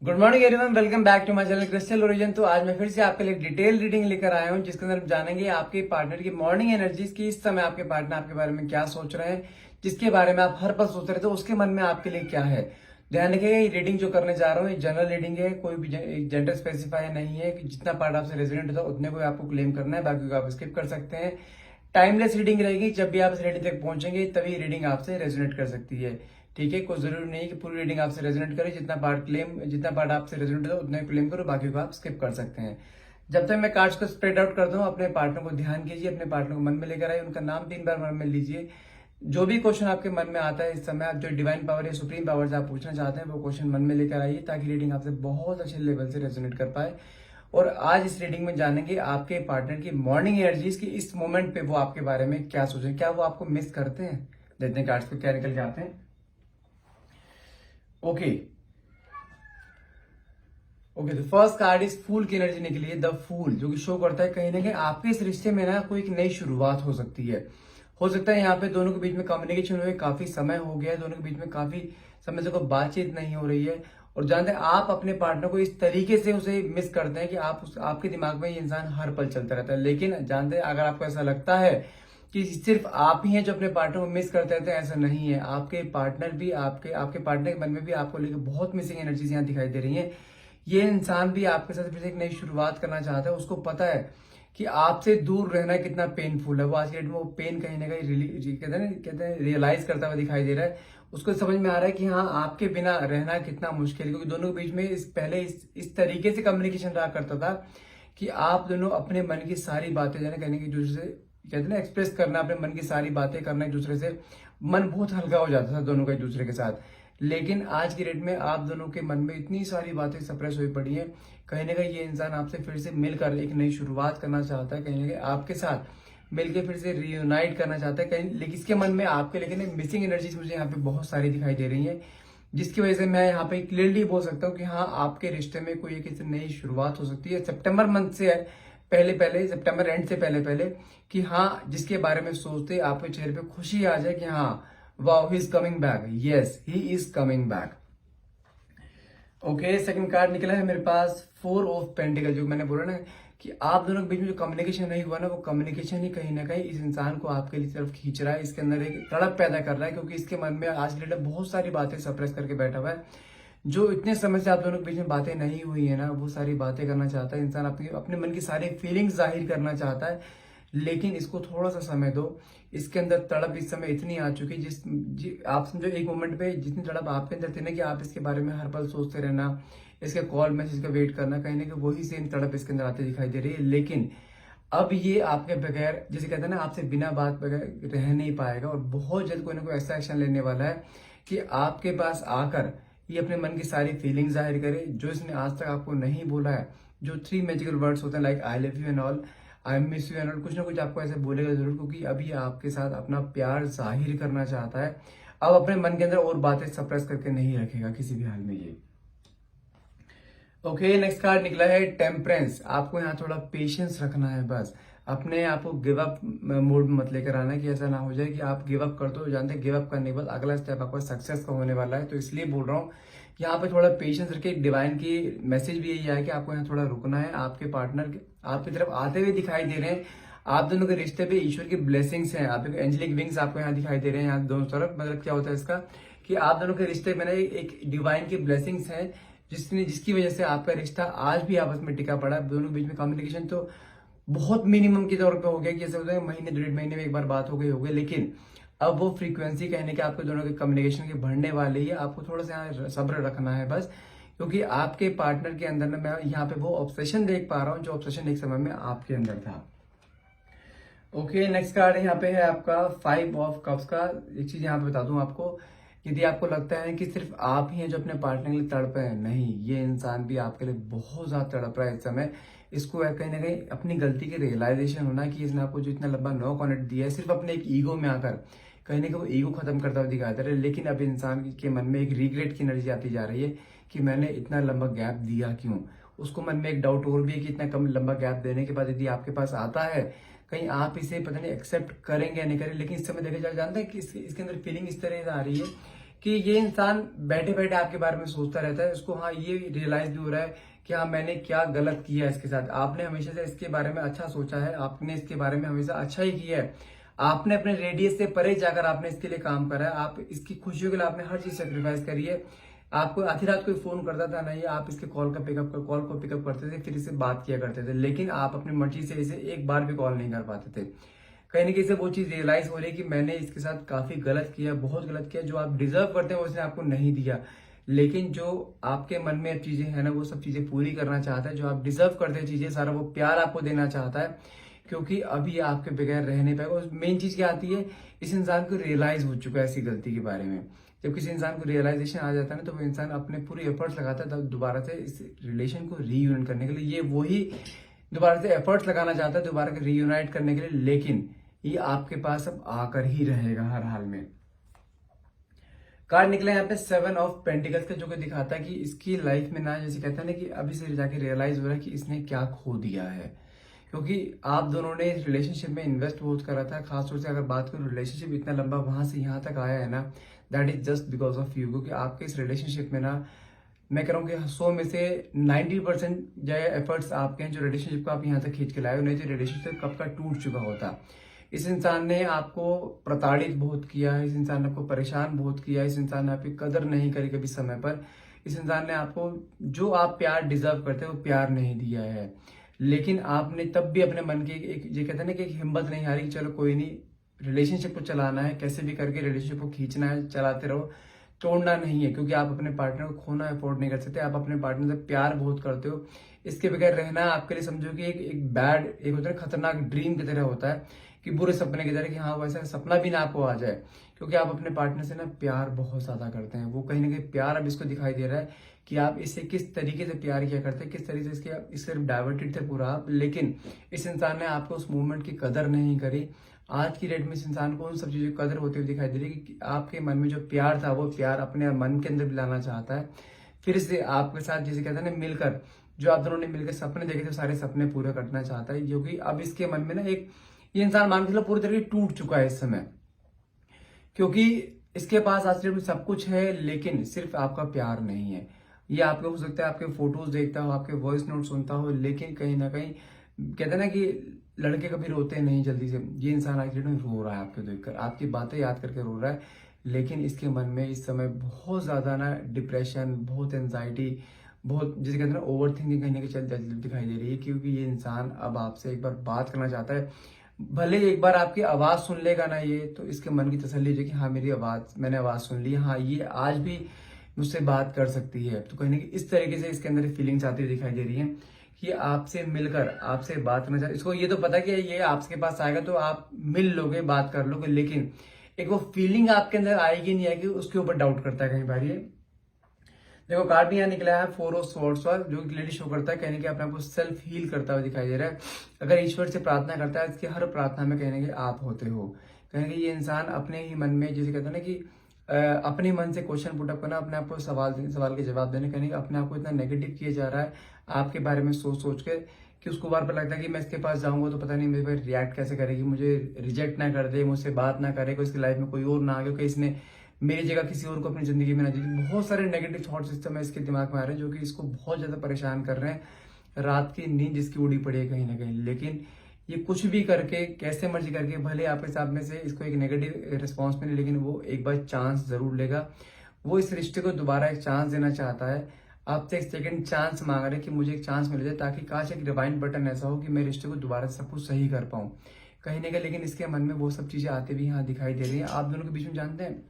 Good morning everyone, welcome back to my channel crystal origin. तो आज मैं फिर से आपके लिए डिटेल रीडिंग लेकर आया हूं, जिसके अंदर हम जानेंगे आपके पार्टनर की मॉर्निंग एनर्जीज की। इस समय आपके पार्टनर आपके बारे में क्या सोच रहे हैं, जिसके बारे में आप हर पल सोच रहे थे, उसके मन में आपके लिए क्या है। ध्यान रखिएगा, ये रीडिंग जो करने जा रहा हूँ ये जनरल रीडिंग है, कोई भी जेंडर स्पेसिफाई नहीं है कि जितना पार्ट आपसे रेजोनेट होता है उतने को आपको क्लेम करना है, बाकी को आप स्किप कर सकते हैं। टाइमलेस रीडिंग रहेगी, जब भी आप इस रीडिंग तक पहुंचेंगे तभी रीडिंग आपसे रेजोनेट कर सकती है। ठीक है, कोई जरूरी नहीं कि पूरी रीडिंग आपसे रेजोनेट करे, जितना पार्ट आपसे रेजोनेट हो उतना क्लेम करो, बाकी को आप स्किप कर सकते हैं। जब तक मैं कार्ड्स को स्प्रेड आउट करता हूँ, अपने पार्टनर को ध्यान कीजिए, अपने पार्टनर को मन में लेकर आइए, उनका नाम 3 बार मन में लीजिए। जो भी क्वेश्चन आपके मन में आता है इस समय, आप जो डिवाइन पावर या सुप्रीम पावर से आप पूछना चाहते हैं वो क्वेश्चन मन में लेकर आइए, ताकि रीडिंग आपसे बहुत अच्छे लेवल से रेजोनेट कर पाए। और आज इस रीडिंग में जानेंगे आपके पार्टनर की मॉर्निंग एनर्जीज की, इस मोमेंट पे वो आपके बारे में क्या सोचें, क्या वो आपको मिस करते हैं। देखते हैं कार्ड्स पे क्या निकल के आते हैं। ओके ओके, तो फर्स्ट कार्ड इज फूल की एनर्जी निकली है, द फूल, जो कि शो करता है कहीं ना कहीं आपके इस रिश्ते में ना कोई एक नई शुरुआत हो सकती है। हो सकता है यहाँ पे दोनों के बीच में कम्युनिकेशन हुए काफी समय हो गया है, दोनों के बीच में काफी समय से कोई बातचीत नहीं हो रही है। और जानते हैं आप अपने पार्टनर को इस तरीके से उसे मिस करते हैं कि आपके दिमाग में ये इंसान हर पल चलता रहता है। लेकिन जानते हैं, अगर आपको ऐसा लगता है कि सिर्फ आप ही हैं जो अपने पार्टनर को मिस करते रहते हैं, ऐसा नहीं है। आपके पार्टनर भी आपके आपके पार्टनर के मन में भी आपको लेकर बहुत मिसिंग एनर्जीज यहाँ दिखाई दे रही है। ये इंसान भी आपके साथ फिर से एक नई शुरुआत करना चाहता है। उसको पता है कि आपसे दूर रहना कितना पेनफुल है। वो आज के डेट में वो पेन कहीं ना कहीं कहते हैं रियलाइज करता हुआ दिखाई दे रहा है। उसको समझ में आ रहा है कि हाँ, आपके बिना रहना कितना मुश्किल है, क्योंकि दोनों के बीच में इस तरीके से कम्युनिकेशन रहा करता था कि आप दोनों अपने मन की सारी बातें जाने कहने की दूसरे से कहते हैं ना एक्सप्रेस करना, अपने मन की सारी बातें करना एक दूसरे से, मन बहुत हल्का हो जाता था दोनों का एक दूसरे के साथ। लेकिन आज की डेट में आप दोनों के मन में इतनी सारी बातें सप्रेस हुई पड़ी हैं, कहीं ना कहीं ये इंसान आपसे फिर से मिलकर एक नई शुरुआत करना चाहता है, कहीं ना कहीं आपके साथ मिलकर फिर से रियूनाइट करना चाहता है कहीं, लेकिन इसके मन में आपके लेकिन मिसिंग एनर्जीज मुझे यहाँ पे बहुत सारी दिखाई दे रही है, जिसकी वजह से मैं यहाँ पे क्लियरली बोल सकता हूँ कि हाँ, आपके रिश्ते में कोई एक नई शुरुआत हो सकती है सितंबर मंथ से पहले पहले, सितंबर एंड से पहले पहले, कि हाँ, जिसके बारे में सोचते आपके चेहरे पे खुशी आ जाए कि हाँ, wow, he is coming back, yes he is coming back. Okay, second card निकला है मेरे पास 4 ऑफ पेंटिकल। जो मैंने बोला ना कि आप दोनों के बीच में जो कम्युनिकेशन नहीं हुआ ना, वो कम्युनिकेशन ही कहीं ना कहीं इस इंसान को आपके लिए तरफ खींच रहा है, इसके अंदर एक तड़प पैदा कर रहा है, क्योंकि इसके मन में आज के लिए बहुत सारी बातें सप्रेस करके बैठा हुआ है। जो इतने समय से आप दोनों के बीच में बातें नहीं हुई है ना, वो सारी बातें करना चाहता है इंसान, अपने मन की सारी फीलिंग्स जाहिर करना चाहता है। लेकिन इसको थोड़ा सा समय दो। इसके अंदर तड़प इस समय इतनी आ चुकी है, आप समझो एक मोमेंट पे जितनी तड़प आपके अंदर थी ना, कि आप इसके बारे में हर पल सोचते रहना, इसके कॉल मैसेज का वेट करना, कहीं ना कहीं वही सेम तड़प इसके अंदर आती दिखाई दे रही है। लेकिन अब ये आपके बगैर, जैसे कहते हैं ना, आपसे बिना बात बगैर रह नहीं पाएगा, और बहुत जल्द कोई ना कोई ऐसा एक्शन लेने वाला है कि आपके पास आकर ये अपने मन की सारी फीलिंग्स जाहिर करे, जो इसने आज तक आपको नहीं बोला है। जो 3 मैजिकल वर्ड्स होते हैं, like I love you and all, I miss you and all, कुछ ना कुछ आपको ऐसे बोलेगा जरूर, क्योंकि अभी आपके साथ अपना प्यार जाहिर करना चाहता है। अब अपने मन के अंदर और बातें सप्रेस करके नहीं रखेगा किसी भी हाल में ये। ओके, नेक्स्ट कार्ड निकला है टेम्परेंस। आपको यहाँ थोड़ा पेशेंस रखना है, बस अपने आप को गिव अप मोड में मत लेकर आना, कि ऐसा ना हो जाए कि आप गिव अप कर दो। जानते हैं गिव अप करने के बाद अगला स्टेप आपका सक्सेस का होने वाला है, तो इसलिए बोल रहा हूँ यहाँ पे थोड़ा पेशेंस रखे। डिवाइन की मैसेज भी यही है कि आपको यहाँ थोड़ा रुकना है। आपके पार्टनर आपकी तरफ आते हुए दिखाई दे रहे हैं। आप दोनों के रिश्ते पे ईश्वर की ब्लेसिंग्स हैं, आपके एंजेलिक विंग्स आपको यहाँ दिखाई दे रहे हैं, यहाँ दोनों तरफ। मतलब क्या होता है इसका, कि आप दोनों के रिश्ते में ना एक डिवाइन की ब्लेसिंग्स हैं, जिसकी वजह से आपका रिश्ता आज भी आपस में टिका पड़ा है। दोनों के बीच में कम्युनिकेशन तो बहुत मिनिमम के तौर पे हो गया, कि जैसे होता है महीने 1.5 महीने में एक बार बात हो गई, लेकिन अब वो फ्रीक्वेंसी कहने के आपके दोनों के कम्युनिकेशन की बढ़ने वाली है। आपको थोड़ा सा यहाँ सब्र रखना है बस, क्योंकि आपके पार्टनर के अंदर ना, मैं यहाँ पे वो ऑब्सेशन देख पा रहा हूँ, जो ऑब्सेशन एक समय में आपके अंदर था। ओके, नेक्स्ट कार्ड यहाँ पे है आपका 5 ऑफ कप्स का। एक चीज यहाँ पे बता दूं आपको, यदि आपको लगता है कि सिर्फ आप ही हैं जो अपने पार्टनर के लिए तड़पे हैं, नहीं, ये इंसान भी आपके लिए बहुत ज्यादा तड़प रहा है इस समय। इसको कहीं ना कहीं अपनी गलती की रियलाइजेशन होना कि इसने आपको जो इतना लंबा नो कॉन्टेक्ट दिया है, सिर्फ अपने एक ईगो में आकर कहीं ना कहीं वो ईगो खत्म करता हुआ दिखाई दे रहा है। लेकिन अब इंसान के मन में एक रिग्रेट की एनर्जी आती जा रही है कि मैंने इतना लंबा गैप दिया क्यों। उसको मन में एक डाउट और भी है कि इतना कम लंबा गैप देने के बाद यदि आपके पास आता है, कहीं आप इसे पता नहीं एक्सेप्ट करेंगे या नहीं करेंगे। लेकिन इस समय देखा जाए, जानते हैं कि इसके अंदर फीलिंग इस तरह से आ रही है कि ये इंसान बैठे बैठे आपके बारे में सोचता रहता है, उसको हाँ ये रियलाइज भी हो रहा है कि हाँ मैंने क्या गलत किया है इसके साथ। आपने हमेशा से इसके बारे में अच्छा सोचा है, आपने इसके बारे में हमेशा अच्छा ही किया है, आपने अपने रेडियस से परे जाकर आपने इसके लिए काम करा है, आप इसकी खुशियों के लिए आपने हर चीज सेक्रीफाइस करी है। आपको आधी रात कोई फोन करता था नहीं, आप इसके कॉल को पिकअप करते थे, फिर इससे बात किया करते थे, लेकिन आप अपनी मर्जी से इसे एक बार भी कॉल नहीं कर पाते थे। कहीं ना कहीं से वो चीज रियलाइज हो रही है कि मैंने इसके साथ काफी गलत किया, बहुत गलत किया, जो आप डिजर्व करते हैं वो उसने आपको नहीं दिया। लेकिन जो आपके मन में चीजें है ना, वो सब चीजें पूरी करना चाहता है, जो आप डिजर्व करते हैं चीजें, सारा वो प्यार आपको देना चाहता है, क्योंकि अभी आपके बगैर रह नहीं पाएगा। मेन चीज क्या आती है, इस इंसान को रियलाइज हो चुका है ऐसी गलती के बारे में। जब किसी इंसान को रियलाइजेशन आ जाता है ना, तो वो इंसान अपने पूरे एफर्ट्स लगाता है तब दोबारा से इस रिलेशन को रीयूनिट करने के लिए। ये वही दोबारा से एफर्ट्स लगाना चाहता है दोबारा रीयूनाइट करने के लिए, लेकिन ये आपके पास अब आकर ही रहेगा हर हाल में। कार्ड निकला यहाँ पे 7 ऑफ पेंटिकल्स का, जो कि दिखाता है कि इसकी लाइफ में ना, जैसे कहता है ना कि अभी से जाके रियलाइज हो रहा है कि इसने क्या खो दिया है, क्योंकि आप दोनों ने रिलेशनशिप में इन्वेस्ट बहुत करा था। खासतौर से अगर बात करूं, रिलेशनशिप इतना लंबा वहां से यहाँ तक आया है ना, that is just because of you. क्योंकि आपके इस रिलेशनशिप में ना, मैं कह रहा हूँ कि 100 में से 90% जो एफर्ट्स आपके हैं, जो रिलेशनशिप को आप यहाँ तक खींच के लाए हो, नहीं तो रिलेशनशिप कब का टूट चुका होता। इस इंसान ने आपको प्रताड़ित बहुत किया है, इस इंसान ने आपको परेशान बहुत किया है, इस इंसान ने आपकी कदर नहीं करी कभी समय पर, इस इंसान ने आपको जो आप प्यार डिजर्व करते हो वो प्यार नहीं दिया है। लेकिन आपने तब भी अपने मन की एक ये कहते हैं ना कि एक हिम्मत नहीं हारी कि चलो कोई नहीं, रिलेशनशिप को चलाना है, कैसे भी करके रिलेशनशिप को खींचना है, चलाते रहो, तोड़ना नहीं है। क्योंकि आप अपने पार्टनर को खोना अफोर्ड नहीं कर सकते, आप अपने पार्टनर से प्यार बहुत करते हो। इसके बगैर रहना आपके लिए समझो कि एक बैड, एक होता है खतरनाक ड्रीम की तरह होता है, कि बुरे सपने की तरह, कि हाँ वैसा सपना भी ना आपको आ जाए। क्योंकि आप अपने पार्टनर से ना प्यार बहुत ज्यादा करते हैं, वो कहीं ना कहीं प्यार अब इसको दिखाई दे रहा है कि आप इससे किस तरीके से प्यार किया करते हैं, किस तरीके से इससे डाइवर्टेड थे पूरा आप। लेकिन इस इंसान ने आपको उस मूवमेंट की कदर नहीं करी। आज की डेट में इस इंसान को उन सब चीजों की कदर होती हुई दिखाई दे रही है कि आपके मन में जो प्यार था, वो प्यार अपने मन के अंदर भी लाना चाहता है। फिर से आपके साथ, जैसे कहते हैं ना, मिलकर, जो आप दोनों ने मिलकर सपने देखे थे, सारे सपने पूरे करना चाहता है। जो कि अब इसके मन में ना एक, ये इंसान मान के चलो पूरी तरीके टूट चुका है इस समय, क्योंकि इसके पास आज में सब कुछ है, लेकिन सिर्फ आपका प्यार नहीं है। ये आपके हो सकता है आपके फोटोज देखता हो, आपके वॉइस नोट सुनता हो, लेकिन कहीं ना कहीं कहते हैं ना कि लड़के कभी रोते नहीं जल्दी से, ये इंसान एक्चुअली में रो रहा है आपको देखकर, आपकी बातें याद करके रो रहा है। लेकिन इसके मन में इस समय बहुत ज्यादा ना डिप्रेशन, बहुत एंजाइटी, बहुत जिसे कहते हैं ना ओवर थिंकिंग कहीं ना कहीं चल दिखाई दे रही है। क्योंकि ये इंसान अब आपसे एक बार बात करना चाहता है। भले एक बार आपकी आवाज सुन लेगा ना ये, तो इसके मन की तसल्ली है कि हाँ मेरी आवाज, मैंने आवाज सुन ली, हाँ ये आज भी मुझसे बात कर सकती है। तो कहीं ना कहीं इस तरीके से इसके अंदर फीलिंग्स आती हुई दिखाई दे रही है कि आपसे मिलकर, आपसे बात करना चाहते। इसको ये तो पता कि ये आपके पास आएगा तो आप मिल लोगे, बात कर लोगे, लेकिन एक वो फीलिंग आपके अंदर आएगी नहीं आएगी, उसके ऊपर डाउट करता है कहीं बार ये। देखो कार्ड भी यहाँ निकला है 4 ऑफ स्वॉर्ड्स का, जो क्लियरली शो करता है कहीं ना कहीं अपने आप को सेल्फ हील करता हुआ दिखाई दे रहा है। अगर ईश्वर से प्रार्थना करता है, इसकी हर प्रार्थना में कहीं ना कहीं आप होते हो। कहीं ना कहीं ये इंसान अपने ही मन में, जैसे कहते हैं ना कि अपने मन से क्वेश्चन पुटअप करना, अपने आप को सवाल के जवाब देने, कहीं अपने आप को इतना नेगेटिव किया जा रहा है आपके बारे में सोच सोच के, कि उसको बार बार लगता है कि मैं इसके पास जाऊंगा तो पता नहीं मेरे पर रिएक्ट कैसे करेगी, मुझे रिजेक्ट ना कर दे, मुझसे बात ना करे, कोई इसकी लाइफ में कोई और ना आ गया, कि इसने मेरी जगह किसी और को अपनी जिंदगी में ना दी। बहुत सारे नेगेटिव थॉट सिस्टम है इसके दिमाग में आ रहे हैं, जो कि इसको बहुत ज्यादा परेशान कर रहे हैं। रात की नींद जिसकी उड़ी पड़ी है कहीं ना कहीं। लेकिन ये कुछ भी करके, कैसे मर्जी करके, भले आपके हिसाब में से इसको एक नेगेटिव रिस्पॉन्स मिले, लेकिन वो एक बार चांस जरूर लेगा। वो इस रिश्ते को दोबारा एक चांस देना चाहता है, आपसे एक सेकंड चांस मांग रहे हैं कि मुझे एक चांस मिल जाए, ताकि काश एक रिवाइंड बटन ऐसा हो कि मैं रिश्ते को दोबारा से सब कुछ सही कर पाऊं कहीं ना कहीं। लेकिन इसके मन में वो सब चीजें आते भी यहाँ दिखाई दे रही है। आप दोनों के बीच में जानते हैं,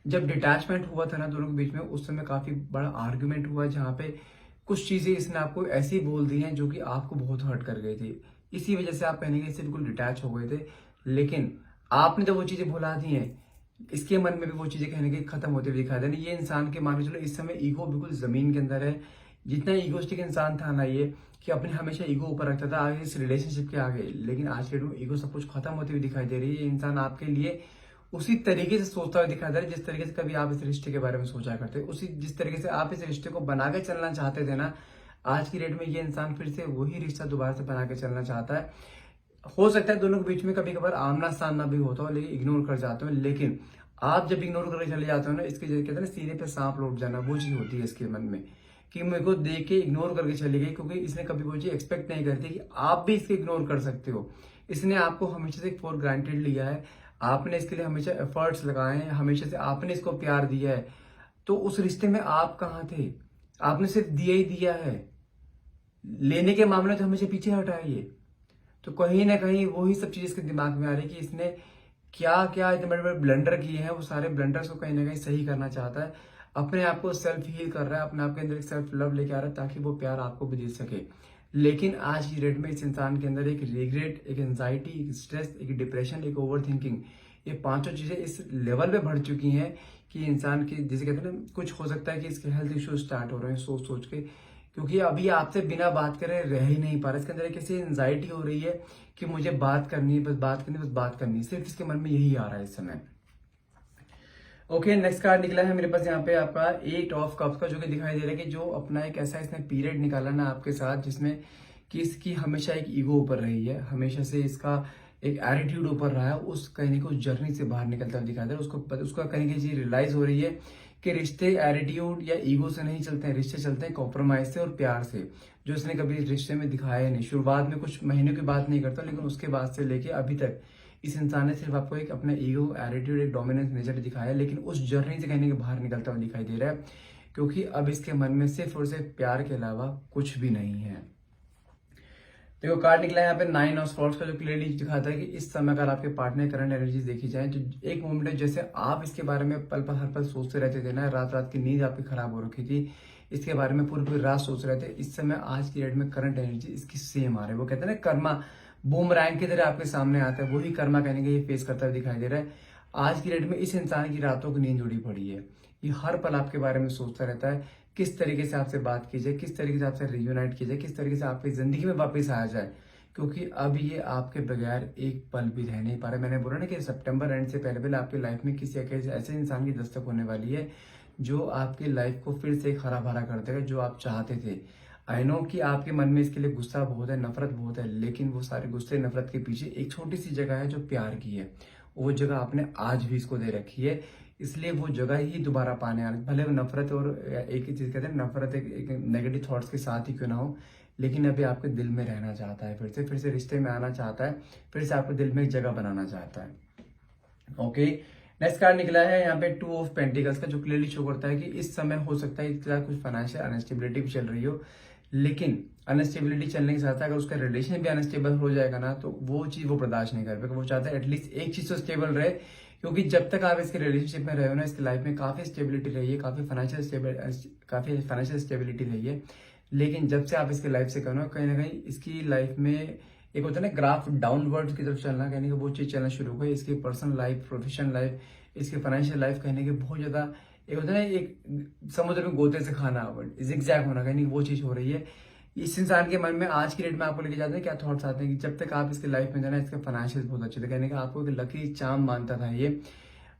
जब डिटैचमेंट हुआ था ना दोनों के बीच में, उस समय काफी बड़ा आर्ग्यूमेंट हुआ, जहाँ पे कुछ चीजें इसने आपको ऐसी बोल दी हैं जो कि आपको बहुत हर्ट कर गई थी। इसी वजह से आप कहने के इससे बिल्कुल डिटैच हो गए थे। लेकिन आपने तो वो चीजें भुला दी हैं, इसके मन में भी वो चीजें कहने के खत्म होते हुए दिखा देना। ये इंसान के मान के चलो इस समय ईगो बिल्कुल जमीन के अंदर है। जितना ईगोस्टिक इंसान था ना ये, कि अपने हमेशा ईगो ऊपर रखता था आगे इस रिलेशनशिप के आगे, लेकिन आज के डेट में ईगो सब कुछ खत्म होती हुई दिखाई दे रही है। ये इंसान आपके लिए उसी तरीके से सोचता हुआ दिखाई दे रहा है जिस तरीके से कभी आप इस रिश्ते के बारे में सोचा करते, उसी जिस तरीके से आप इस रिश्ते को बना के चलना चाहते थे ना, आज की डेट में ये इंसान फिर से वही रिश्ता दोबारा से बना के चलना चाहता है। हो सकता है दोनों के बीच में कभी कभार आमना सामना भी होता हो, लेकिन इग्नोर कर जाते हो। लेकिन आप जब इग्नोर करके चले जाते हो ना, इसके कहते हैं ना सीने पे सांप लौट जाना, वो चीज होती है इसके मन में कि मेरे को देख के इग्नोर करके चली गई, क्योंकि इसने कभी वो चीज एक्सपेक्ट नहीं करती कि आप भी इसके इग्नोर कर सकते हो। इसने आपको हमेशा से फॉर ग्रांटेड लिया है, आपने इसके लिए हमेशा एफर्ट्स लगाए हैं, हमेशा से आपने इसको प्यार दिया है। तो उस रिश्ते में आप कहाँ थे? आपने सिर्फ दिया ही दिया है, लेने के मामले में तो हमेशा पीछे हटा है ये। तो कहीं ना कहीं वही सब चीज इसके दिमाग में आ रही है कि इसने क्या क्या इतने बड़े बड़े ब्लंडर किए हैं, वो सारे ब्लंडर्स को कहीं ना कहीं सही करना चाहता है। अपने आप को सेल्फ हील कर रहा है, अपने आप के अंदर एक सेल्फ लव लेके आ रहा है ताकि वो प्यार आपको भी दे सके। लेकिन आज की डेट में इस इंसान के अंदर एक रिग्रेट, एक एंजाइटी, एक स्ट्रेस, एक डिप्रेशन, एक ओवर थिंकिंग, ये पांचों चीजें इस लेवल पे बढ़ चुकी हैं कि इंसान की, जैसे कहते हैं ना, कुछ हो सकता है कि इसके हेल्थ इश्यू स्टार्ट हो रहे हैं सोच सोच के, क्योंकि अभी आपसे बिना बात करे रह ही नहीं पा रहा। इसके अंदर एक ऐसी एंजाइटी हो रही है कि मुझे बात करनी है, बस बात करनी है, बस बात करनी है, सिर्फ इसके मन में यही आ रहा है इस समय। ओके, नेक्स्ट कार्ड निकला है मेरे पास यहाँ पे आपका 8 ऑफ कप्स का, जो कि दिखाई दे रहा है कि जो अपना एक ऐसा इसने पीरियड निकाला ना आपके साथ, जिसमें कि इसकी हमेशा एक ईगो ऊपर रही है, हमेशा से इसका एक एटीट्यूड ऊपर रहा है, उस कहीं को जर्नी से बाहर निकलता हुआ दिखाई दे रहा है। उसका कहीं की चीज रियलाइज हो रही है कि रिश्ते एटीट्यूड या ईगो से नहीं चलते हैं, रिश्ते चलते हैं कॉम्प्रोमाइज से और प्यार से, जो इसने कभी इस रिश्ते में दिखाया नहीं। शुरुआत में कुछ महीनों की बात नहीं करता, लेकिन उसके बाद से लेके अभी तक इस इंसान ने सिर्फ आपको एक अपना ईगो, एटीट्यूड, एक डोमिनेंस नेचर दिखाया, लेकिन उस जर्नी से कहीं के बाहर निकलता हुआ दिखाई दे रहा है, क्योंकि अब इसके मन में सिर्फ और सिर्फ प्यार के अलावा कुछ भी नहीं है। देखो, कार्ड निकला है यहाँ पे 9 ऑफ स्वॉर्ड्स का, जो क्लियरली दिखाता है कि इस समय अगर आपके पार्टनर करंट एनर्जीज देखी जाए तो एक मोमेंट है जैसे आप इसके बारे में पल पल हर पल सोचते रहते थे ना, रात रात की नींद आपकी खराब हो रखी थी, इसके बारे में पूरी पूरी रात सोच रहे थे। इस समय आज की डेट में करंट एनर्जी इसकी सेम आ रही है। वो कहते हैं ना, कर्मा बूमरैंग की तरह आपके सामने आता है, वही कर्मा कहने के ये फेस करता हुआ दिखाई दे रहा है। आज की डेट में इस इंसान की रातों की नींद उड़ी पड़ी है, ये हर पल आपके बारे में सोचता रहता है, किस तरीके से आपसे बात की जाए, किस तरीके से आपसे रियूनाइट की जाए, किस तरीके से आपकी जिंदगी में वापस आया जाए, क्योंकि अब ये आपके बगैर एक पल भी रह नहीं पा रहे। मैंने बोला ना कि सितंबर एंड से पहले पहले आपकी लाइफ में किसी ऐसे इंसान की दस्तक होने वाली है जो आपकी लाइफ को फिर से हरा भरा कर देगा, जो आप चाहते थे। आई नो कि आपके मन में इसके लिए गुस्सा बहुत है, नफरत बहुत है, लेकिन वो सारे गुस्से नफरत के पीछे एक छोटी सी जगह है जो प्यार की है। वो जगह आपने आज भी इसको दे रखी है, इसलिए वो जगह ही दोबारा पाने आने, भले वो नफरत और एक ही चीज कहते हैं नफरत एक नेगेटिव थॉट्स के साथ ही क्यों ना हो, लेकिन अभी आपके दिल में रहना चाहता है, फिर से रिश्ते में आना चाहता है, फिर से आपके दिल में एक जगह बनाना चाहता है। ओके, नेक्स्ट कार्ड निकला है यहाँ पे 2 ऑफ पेंटिकल्स का, जो क्लियरली शो करता है कि इस समय हो सकता है इसके साथ कुछ फाइनेंशियल अनस्टेबिलिटी भी चल रही हो, लेकिन अनस्टेबिलिटी चलने के साथ अगर उसका रिलेशन भी अनस्टेबल हो जाएगा ना, तो वो चीज वो बर्दाश्त नहीं कर पाएगा। वो चाहता है एटलीस्ट एक चीज तो स्टेबल रहे, क्योंकि जब तक आप इसके रिलेशनशिप में रहे हो ना, इसकी लाइफ में काफी स्टेबिलिटी रही है, काफी फाइनेंशियल स्टेबिलिटी रही है, लेकिन जब से आप इसके लाइफ से करो, कहीं ना कहीं इसकी लाइफ में एक होता है ना ग्राफ डाउनवर्ड की तरफ चलना, कहने की वो चीज चलना शुरू हो गई। इसकी पर्सनल लाइफ, प्रोफेशनल लाइफ, इसकी फाइनेंशियल लाइफ कहने की बहुत ज्यादा एक होता है ना, एक समुद्र में गोते से खाना, जिगजैग होना, कहने की वो चीज हो रही है। इस इंसान के मन में आज की डेट में आपको लेके जाते हैं क्या थॉट्स आते हैं कि जब तक आप इसके लाइफ में जाना, इसके फाइनेंशियल बहुत अच्छे थे, कहने का आपको एक लकी चार्म मानता था ये,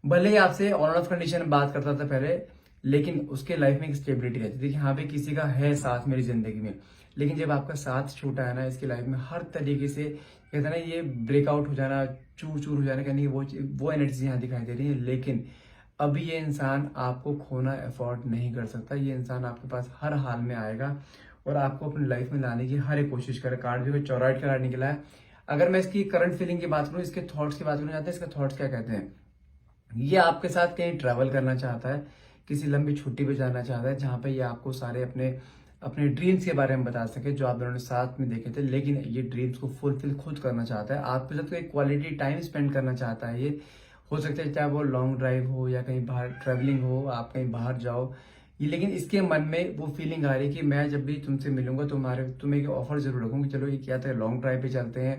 भले ही आपसे ऑन ऑफ कंडीशन में बात करता था पहले, लेकिन उसके लाइफ में एक स्टेबिलिटी रहती थी कि हाँ भाई किसी का है साथ मेरी जिंदगी में। लेकिन जब आपका साथ छूटा है ना, इसकी लाइफ में हर तरीके से कहते हैं ना, ये ब्रेकआउट हो जाना, चूर चूर हो जाना, कहने की वो एनर्जी यहाँ दिखाई दे रही है। लेकिन अभी ये इंसान आपको खोना अफोर्ड नहीं कर सकता, ये इंसान आपके पास हर हाल में आएगा और आपको अपनी लाइफ में लाने की हर एक कोशिश करे। कार्ड जो चौराइट का कार्ड निकला है, अगर मैं इसकी करंट फीलिंग की बात करूँ, इसके थॉट्स की बात करना चाहते हैं, इसके थॉट्स क्या कहते हैं, ये आपके साथ कहीं ट्रैवल करना चाहता है, किसी लंबी छुट्टी पे जाना चाहता है, जहां पे ये आपको सारे अपने अपने ड्रीम्स के बारे में बता सके जो आप दोनों ने साथ में देखे थे, लेकिन ये ड्रीम्स को फुलफिल खुद करना चाहता है, आपके साथ कोई क्वालिटी टाइम स्पेंड करना चाहता है। ये हो सकता है चाहे वो लॉन्ग ड्राइव हो या कहीं बाहर ट्रेवलिंग हो, आप कहीं बाहर जाओ, ये लेकिन इसके मन में वो फीलिंग आ रही है कि मैं जब भी तुमसे मिलूंगा तुम्हें एक ऑफर जरूर रखूंगी, चलो ये क्या था, लॉन्ग ड्राइव पे चलते हैं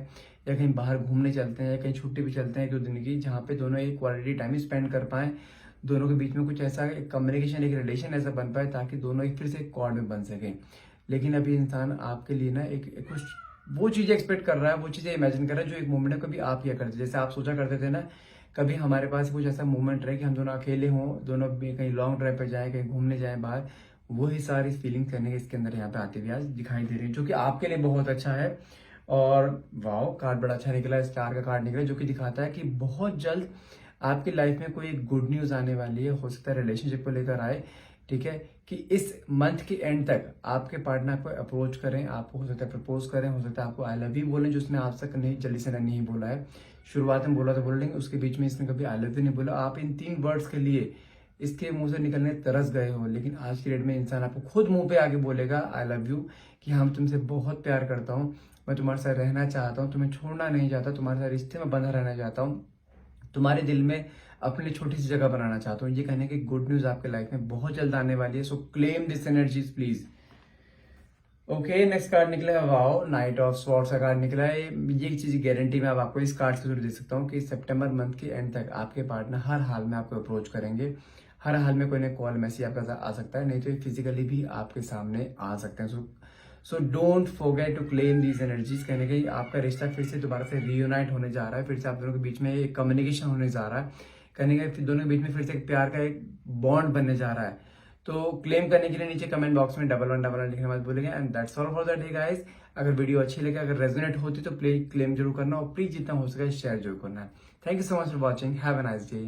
या कहीं बाहर घूमने चलते हैं या कहीं छुट्टी पे चलते हैं 1-2 दिन की, जहाँ पे दोनों एक क्वालिटी टाइम स्पेंड कर पाए, दोनों के बीच में कुछ ऐसा एक कम्युनिकेशन, एक रिलेशन ऐसा बन पाए ताकि दोनों एक फिर से एक कॉर्ड में बन सके। लेकिन अभी इंसान आपके लिए ना एक कुछ वो चीजें एक्सपेक्ट कर रहा है, वो चीजें इमेजिन कर रहा है जो एक मोमेंट में कभी आप किया करते, जैसे आप सोचा करते थे ना, कभी हमारे पास कुछ ऐसा मोमेंट रहे कि हम दोनों अकेले हों, दोनों भी कहीं लॉन्ग ड्राइव पे जाए, कहीं घूमने जाए बाहर, वही सारी फीलिंग्स करने के इसके अंदर यहाँ पे आती हुई आज दिखाई दे रही है, जो कि आपके लिए बहुत अच्छा है। और वाओ, कार्ड बड़ा अच्छा निकला, स्टार का कार्ड निकला, जो कि दिखाता है कि बहुत जल्द आपकी लाइफ में कोई गुड न्यूज आने वाली है, हो सकता है रिलेशनशिप को लेकर आए, ठीक है, कि इस मंथ के एंड तक आपके पार्टनर को अप्रोच करें, आपको हो सकता है प्रपोज करें, हो सकता है आपको आई लव यू बोलें, जो उसने आज तक नहीं जल्दी से नहीं बोला है। शुरुआत में बोला तो बोल लेंगे, उसके बीच में इसने कभी आई लव यू नहीं बोला। आप इन 3 वर्ड्स के लिए इसके मुंह से निकलने तरस गए हो, लेकिन आज की डेट में इंसान आपको खुद मुंह पे आके बोलेगा आई लव यू, कि हम तुमसे बहुत प्यार करता हूँ, मैं तुम्हारे साथ रहना चाहता हूँ, तुम्हें छोड़ना नहीं चाहता, तुम्हारे साथ रिश्ते में बंधा रहना चाहता हूँ, तुम्हारे दिल में अपनी छोटी सी जगह बनाना चाहता हूँ। ये कहने की गुड न्यूज आपके लाइफ में बहुत जल्द आने वाली है। सो claim this energies please. Okay, next card निकला है वाओ, नाइट ऑफ स्वॉर्ड्स का कार्ड निकला है। ये चीज गारंटी मैं अब आपको इस कार्ड से जरूर दे सकता हूँ कि सितंबर मंथ के एंड तक आपके पार्टनर हर हाल में आपको अप्रोच करेंगे, हर हाल में कोई ना कॉल मैसेज आपका आ सकता है, नहीं तो फिजिकली भी आपके सामने आ सकते हैं। So don't forget to claim these energies. कहने के आपका रिश्ता फिर से दोबारा से रीयूनाइट होने जा रहा है, फिर से आप दोनों के बीच में एक कम्युनिकेशन होने जा रहा है, कहने का दोनों के बीच में फिर से एक प्यार का एक बॉन्ड बनने जा रहा है। तो क्लेम करने के लिए नीचे कमेंट बॉक्स में 1111 लिखने मत भूलिएगा। And that's all for the day guys. अगर वीडियो अच्छी लगे, अगर रेजोनेट होती तो प्लीज क्लेम जरूर करना, और प्लीज जितना हो सके शेयर जरूर करना। Thank you so much for watching, have a nice day.